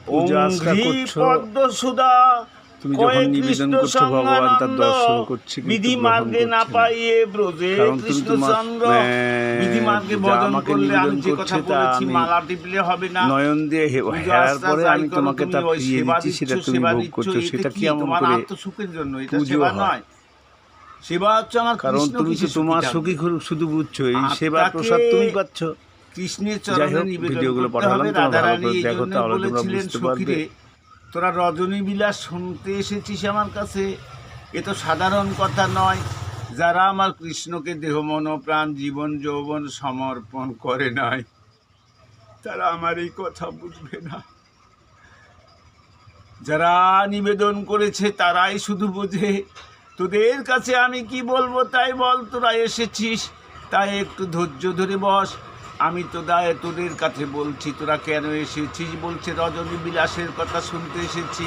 পূজা আস্থা করছো, পদ্মসুধা তুমি যখন নিবেদন করছো ভগবান তার দর্শন করছে, বিধি মার্গে না পাইয়ে ব্রজে কৃষ্ণচন্দ্র। বিধি মার্গে ভজন করলে আমি যে কথা বলেছি মালা টিপলে হবে না, নয়ন দিয়ে হেরার পরে আমি তোমাকে তার ফিরিয়ে দিচ্ছি, সেটা তুমি ভোগ করছো, সেটা কি এমন করে আত্মসুখের জন্য? এটা সেবা নয়। সেবা হচ্ছে আমার, কারণ তুমি তো তোমার সুখী শুধু বুঝছো, এই সেবা প্রসাদ তুমি পাচ্ছ। কৃষ্ণের চরণে নিবেদন করতে হবে। রাধারানী এই জন্য বলেছিলেন, সখীরে তোরা রজনী বিলাস শুনতে এসেছিস আমার কাছে, এ তো সাধারণ কথা নয়। যারা আমার কৃষ্ণকে দেহ মন প্রাণ জীবন যৌবন সমর্পণ করে নাই, তারা আমার এই কথা বুঝবে না। যারা নিবেদন করেছে তারাই শুধু বোঝে। তোদের কাছে আমি কি বলবো তাই বল, তোরা এসেছিস তাই একটু ধৈর্য ধরে বস। আমি তোদের কাছে বলছি, তোরা কেন এসেছিস? বলছে রজনী বিলাসের কথা শুনতে এসেছি।